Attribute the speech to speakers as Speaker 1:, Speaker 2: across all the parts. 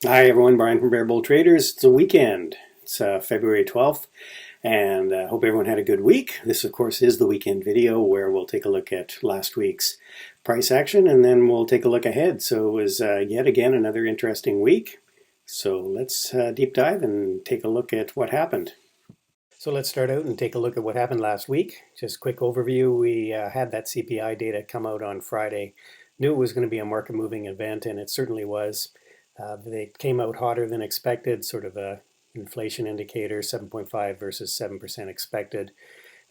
Speaker 1: Hi everyone, Brian from Bear Bull Traders. It's a weekend. It's February 12th, and I hope everyone had a good week. This, of course, is the weekend video where we'll take a look at last week's price action, and then we'll take a look ahead. So it was yet again another interesting week. So let's deep dive and take a look at what happened. So let's start out and take a look at what happened last week. Just a quick overview. We had that CPI data come out on Friday. Knew it was going to be a market moving event, and it certainly was. They came out hotter than expected, sort of a inflation indicator, 7.5 versus 7% expected.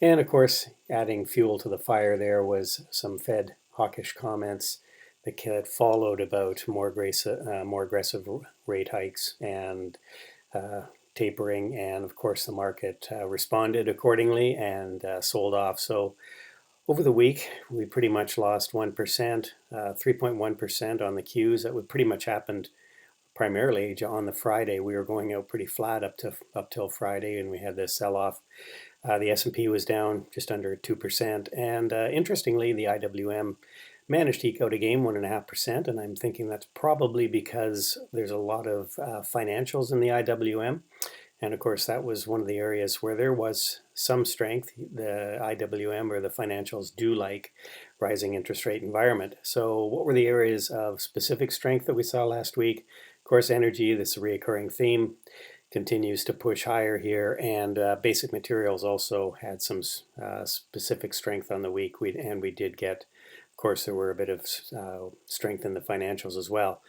Speaker 1: And of course, adding fuel to the fire there was some Fed hawkish comments that followed about more aggressive rate hikes and tapering, and of course the market responded accordingly and sold off. So over the week we pretty much lost 1%, 3.1% on the Qs. That would pretty much happened primarily on the Friday. We were going out pretty flat up till Friday, and we had this sell-off. The S&P was down just under 2%, and interestingly, the IWM managed to eke out a gain 1.5%, and I'm thinking that's probably because there's a lot of financials in the IWM, and of course that was one of the areas where there was some strength. The IWM, or the financials, do like rising interest rate environment. So what were the areas of specific strength that we saw last week? Of course, energy, this recurring theme, continues to push higher here, and basic materials also had some specific strength on the week. We did get, of course, there were a bit of strength in the financials as well.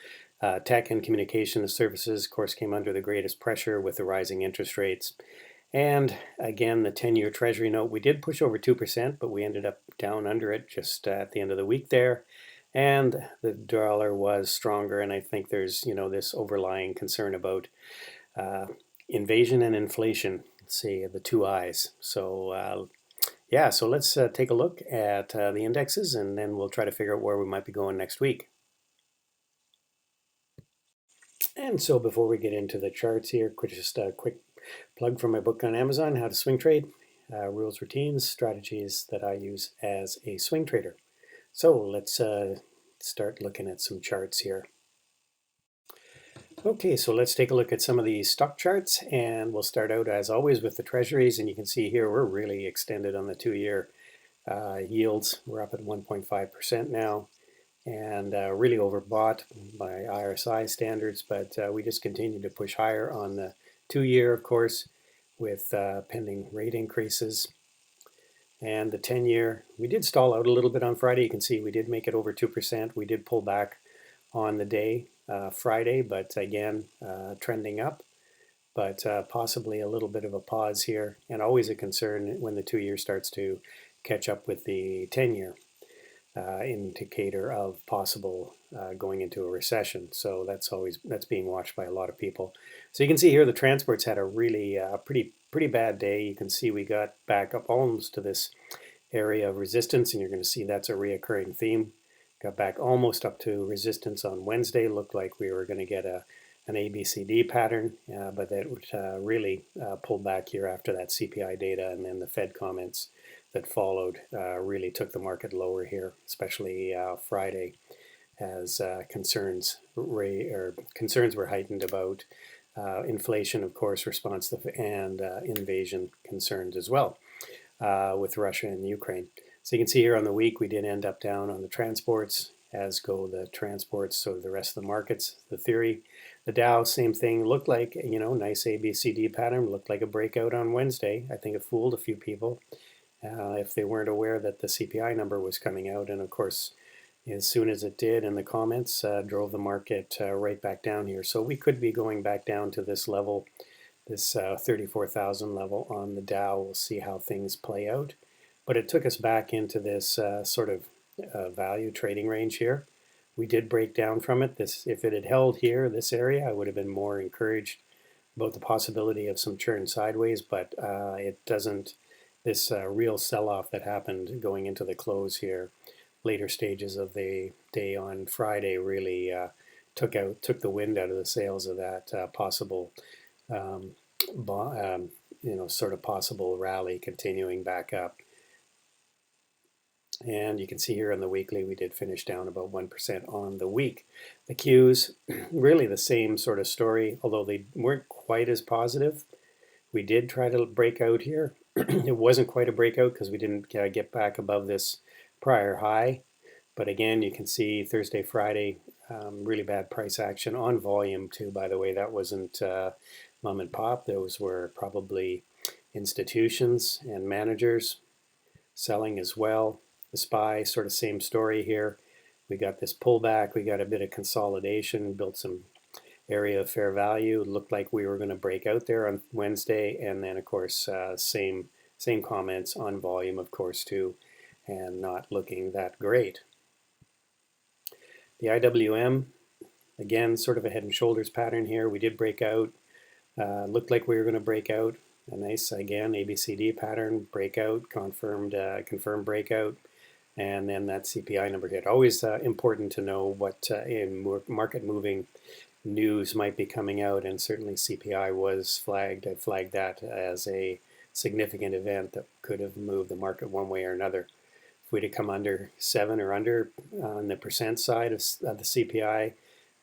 Speaker 1: Tech and communication services, of course, came under the greatest pressure with the rising interest rates. And again, the 10-year Treasury note, we did push over 2%, but we ended up down under it just at the end of the week there. And the dollar was stronger, and I think there's, this overlying concern about invasion and inflation, say the two I's. So yeah, so let's take a look at the indexes, and then we'll try to figure out where we might be going next week. And so before we get into the charts here, just a quick plug for my book on Amazon, How to Swing Trade, Rules, Routines, Strategies that I use as a swing trader. So let's start looking at some charts here. Okay, so let's take a look at some of the stock charts, and we'll start out as always with the treasuries, and you can see here we're really extended on the 2-year yields. We're up at 1.5% now, and really overbought by RSI standards, but we just continue to push higher on the 2-year, of course, with pending rate increases. And the 10-year, we did stall out a little bit on Friday. You can see we did make it over 2%. We did pull back on the day Friday, but again, trending up, but possibly a little bit of a pause here, and always a concern when the 2-year starts to catch up with the 10-year. Indicator of possible going into a recession. So that's being watched by a lot of people. So you can see here the transports had a really pretty bad day. You can see we got back up almost to this area of resistance, and you're going to see that's a reoccurring theme. Got back almost up to resistance on Wednesday. Looked like we were going to get an ABCD pattern, but that really pulled back here after that CPI data, and then the Fed comments that followed really took the market lower here, especially Friday, as concerns were heightened about inflation, of course, response to, and invasion concerns as well with Russia and Ukraine. So you can see here on the week we did end up down on the transports, as go the transports, so the rest of the markets. The theory, the Dow, same thing, looked like, nice ABCD pattern, looked like a breakout on Wednesday. I think it fooled a few people if they weren't aware that the CPI number was coming out, and of course as soon as it did, and the comments drove the market right back down here. So we could be going back down to this level, this 34,000 level on the Dow. We'll see how things play out. But it took us back into this sort of value trading range here. We did break down from it. If it had held here, this area, I would have been more encouraged about the possibility of some churn sideways, but it doesn't. This real sell-off that happened going into the close here, later stages of the day on Friday, really took the wind out of the sails of that possible, sort of possible rally continuing back up. And you can see here on the weekly, we did finish down about 1% on the week. The Qs, really the same sort of story, although they weren't quite as positive. We did try to break out here. It wasn't quite a breakout because we didn't get back above this prior high. But again, you can see Thursday, Friday, really bad price action on volume too, by the way. That wasn't mom and pop. Those were probably institutions and managers selling as well. The SPY, sort of same story here. We got this pullback. We got a bit of consolidation, built some area of fair value. It looked like we were going to break out there on Wednesday. And then, of course, same comments on volume, of course, too, and not looking that great. The IWM, again, sort of a head and shoulders pattern here. We did break out. Looked like we were going to break out. A nice, again, ABCD pattern, breakout, confirmed breakout. And then that CPI number hit. Always important to know what in market moving news might be coming out, and certainly CPI was flagged. I flagged that as a significant event that could have moved the market one way or another. If we'd have come under 7 or under on the percent side of the CPI,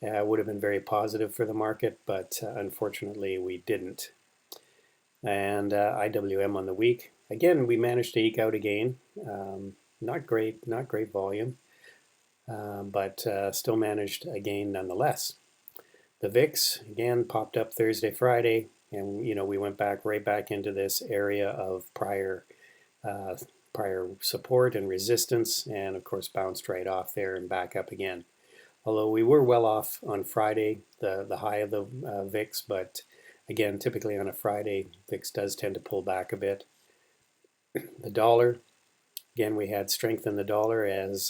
Speaker 1: would have been very positive for the market, but unfortunately we didn't. And IWM on the week, again, we managed to eke out a gain. Not great volume, but still managed a gain nonetheless. The VIX again popped up Thursday, Friday, and we went right back into this area of prior support and resistance, and of course bounced right off there and back up again. Although we were well off on Friday, the high of the VIX, but again, typically on a Friday, VIX does tend to pull back a bit. The dollar, again, we had strength in the dollar as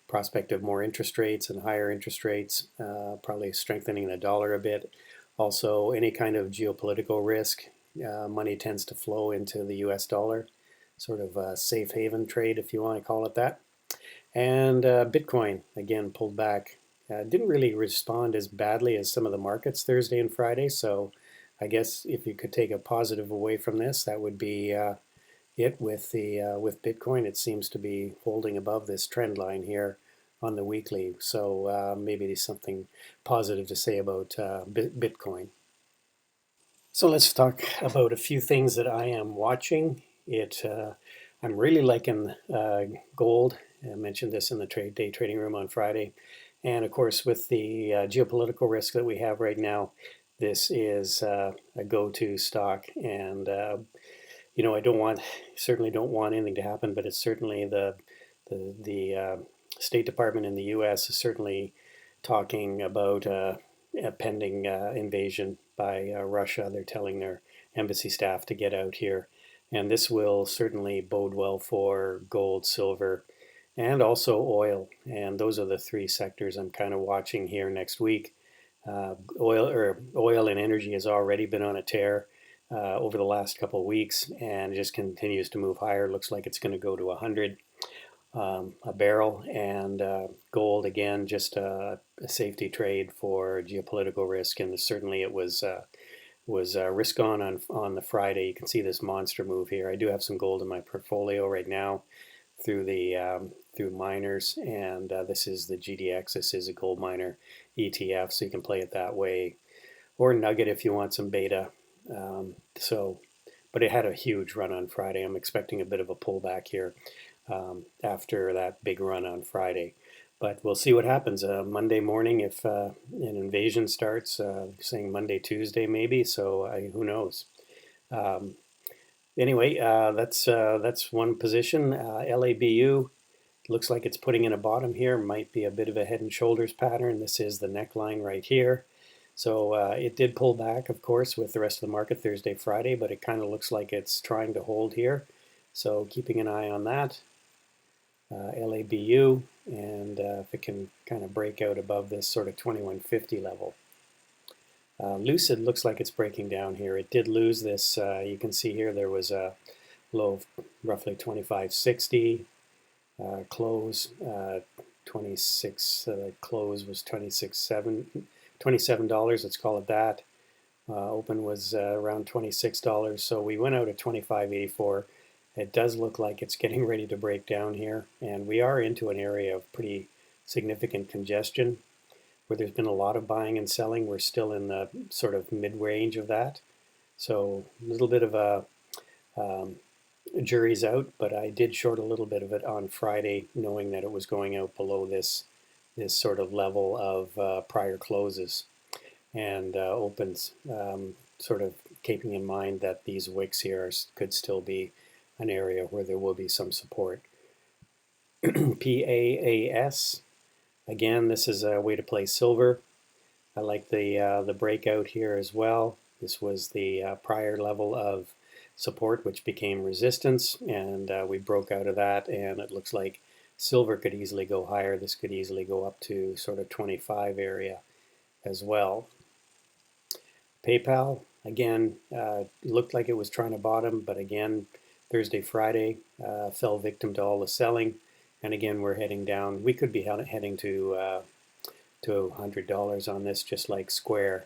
Speaker 1: prospect of more interest rates and higher interest rates, probably strengthening the dollar a bit. Also, any kind of geopolitical risk, money tends to flow into the US dollar, sort of a safe haven trade, if you want to call it that. And Bitcoin, again, pulled back. Didn't really respond as badly as some of the markets Thursday and Friday, so I guess if you could take a positive away from this, that would be it with Bitcoin. It seems to be holding above this trend line here on the weekly, so maybe there's something positive to say about Bitcoin. So let's talk about a few things that I am watching. I'm really liking gold. I mentioned this in the day trading room on Friday, and of course with the geopolitical risk that we have right now, this is a go-to stock. And I certainly don't want anything to happen, but it's certainly the State Department in the U.S. is certainly talking about a pending invasion by Russia. They're telling their embassy staff to get out here, and this will certainly bode well for gold, silver, and also oil. And those are the three sectors I'm kind of watching here next week. Oil and energy has already been on a tear over the last couple of weeks, and it just continues to move higher. Looks like it's going to go to 100 a barrel. And gold, again, just a safety trade for geopolitical risk, and certainly it was risk on the Friday. You can see this monster move here. I do have some gold in my portfolio right now through miners, and this is the GDX. This is a gold miner ETF, so you can play it that way, or Nugget if you want some beta. But it had a huge run on Friday. I'm expecting a bit of a pullback here after that big run on Friday. But we'll see what happens Monday morning if an invasion starts, saying Monday, Tuesday maybe, so who knows. Anyway, that's one position. LABU looks like it's putting in a bottom here. Might be a bit of a head and shoulders pattern. This is the neckline right here. So it did pull back, of course, with the rest of the market Thursday, Friday, but it kind of looks like it's trying to hold here. So keeping an eye on that. LABU, and if it can kind of break out above this sort of 2150 level. Lucid looks like it's breaking down here. It did lose this. You can see here there was a low of roughly 2560. Close 26. Close was $27. Let's call it that. Open was around $26. So we went out at 25.84. It does look like it's getting ready to break down here, and we are into an area of pretty significant congestion where there's been a lot of buying and selling. We're still in the sort of mid-range of that. So a little bit of a jury's out, but I did short a little bit of it on Friday, knowing that it was going out below this sort of level of prior closes and opens, sort of keeping in mind that these wicks here could still be an area where there will be some support. PAAS, again, this is a way to play silver. I like the breakout here as well. This was the prior level of support, which became resistance, and we broke out of that, and it looks like silver could easily go higher. This could easily go up to sort of 25 area as well. PayPal, again, looked like it was trying to bottom, but again, Thursday, Friday, fell victim to all the selling, and again, we're heading down. We could be heading to $100 on this, just like Square.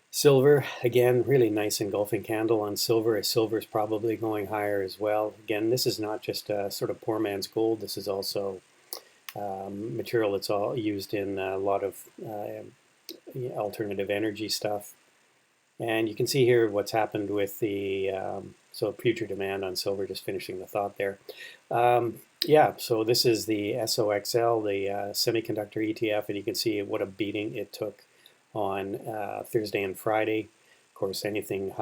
Speaker 1: Silver, again, really nice engulfing candle on silver. Silver is probably going higher as well. Again, this is not just a sort of poor man's gold. This is also material that's all used in a lot of alternative energy stuff. And you can see here what's happened with the so future demand on silver, just finishing the thought there. Yeah, so this is the SOXL, the semiconductor ETF, and you can see what a beating it took on Thursday and Friday. Of course, anything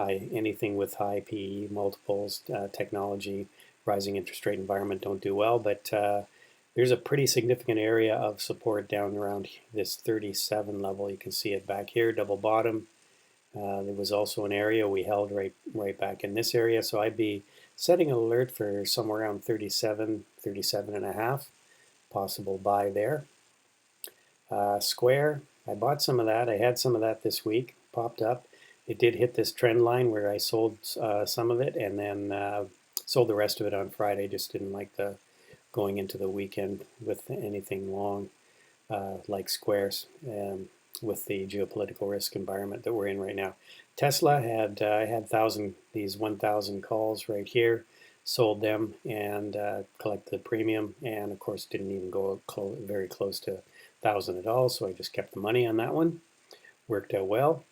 Speaker 1: with high PE multiples, technology, rising interest rate environment don't do well, but there's a pretty significant area of support down around this 37 level. You can see it back here, double bottom. There was also an area we held right back in this area, so I'd be setting an alert for somewhere around 37, 37 and a half, possible buy there. Square, I bought some of that. I had some of that this week, popped up. It did hit this trend line where I sold some of it and then sold the rest of it on Friday. Just didn't like the going into the weekend with anything long like Squares. With the geopolitical risk environment that we're in right now. Tesla had these 1,000 calls right here, sold them and collected the premium, and of course didn't even go very close to 1,000 at all, so I just kept the money on that one. Worked out well.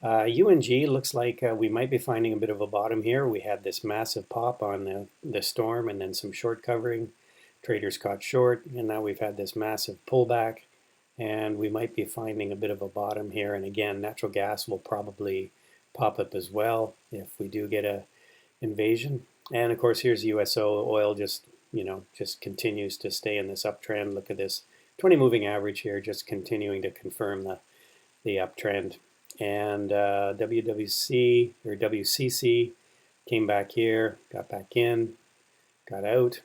Speaker 1: UNG looks like we might be finding a bit of a bottom here. We had this massive pop on the storm and then some short covering. Traders caught short, and now we've had this massive pullback. And we might be finding a bit of a bottom here. And again, natural gas will probably pop up as well if we do get a invasion. And of course, here's USO oil just continues to stay in this uptrend. Look at this 20 moving average here, just continuing to confirm the uptrend. And WWC or WCC came back here, got back in, got out.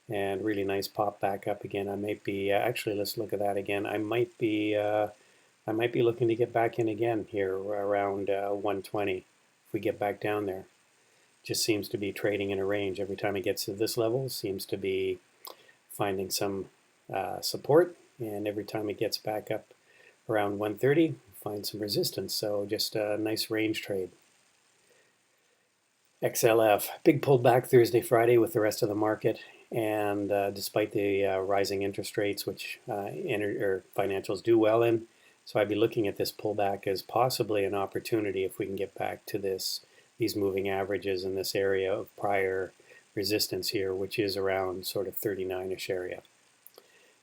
Speaker 1: And really nice pop back up again. I might be actually. Let's look at that again. I might be looking to get back in again here around 120. If we get back down there, just seems to be trading in a range. Every time it gets to this level, seems to be finding some support, and every time it gets back up around 130, find some resistance. So just a nice range trade. XLF, big pullback Thursday, Friday with the rest of the market. And despite the rising interest rates, which financials do well in, so I'd be looking at this pullback as possibly an opportunity if we can get back to these moving averages in this area of prior resistance here, which is around sort of 39-ish area.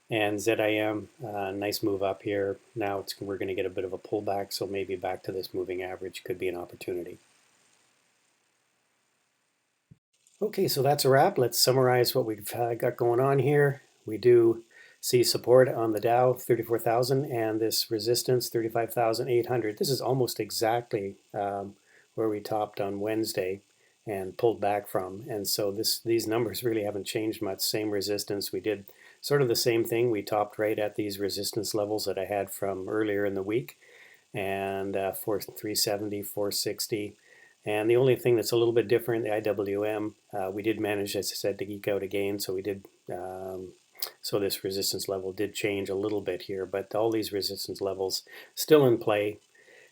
Speaker 1: And ZIM, nice move up here. Now we're going to get a bit of a pullback, so maybe back to this moving average could be an opportunity. Okay, so that's a wrap. Let's summarize what we've got going on here. We do see support on the Dow, 34,000, and this resistance, 35,800. This is almost exactly where we topped on Wednesday and pulled back from. And so these numbers really haven't changed much. Same resistance. We did sort of the same thing. We topped right at these resistance levels that I had from earlier in the week, and 370, 460. And the only thing that's a little bit different, the IWM, we did manage, as I said, to eke out again. So we did, so this resistance level did change a little bit here, but all these resistance levels still in play.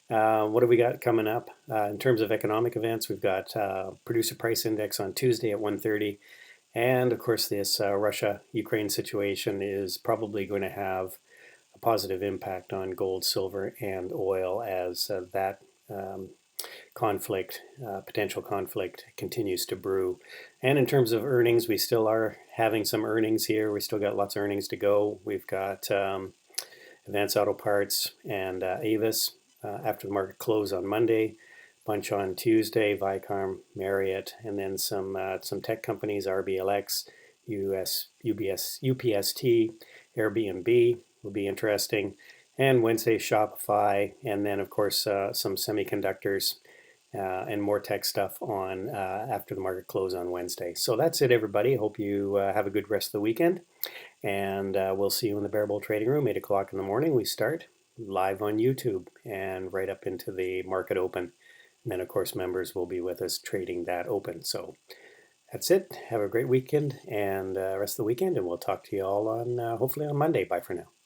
Speaker 1: What have we got coming up? In terms of economic events, we've got producer price index on Tuesday at 1:30. And of course, this Russia-Ukraine situation is probably going to have a positive impact on gold, silver, and oil as that um, potential conflict continues to brew. And in terms of earnings, we still are having some earnings here. We still got lots of earnings to go. We've got Advance Auto Parts and Avis after the market close on Monday. Bunch on Tuesday, Vicom, Marriott, and then some tech companies, RBLX, UPST, Airbnb will be interesting. And Wednesday, Shopify, and then of course some semiconductors and more tech stuff on after the market close on Wednesday. So that's it, everybody. Hope you have a good rest of the weekend. And we'll see you in the Bear Bull Trading Room, 8 o'clock in the morning. We start live on YouTube and right up into the market open. And then, of course, members will be with us trading that open. So that's it. Have a great weekend and rest of the weekend. And we'll talk to you all on hopefully on Monday. Bye for now.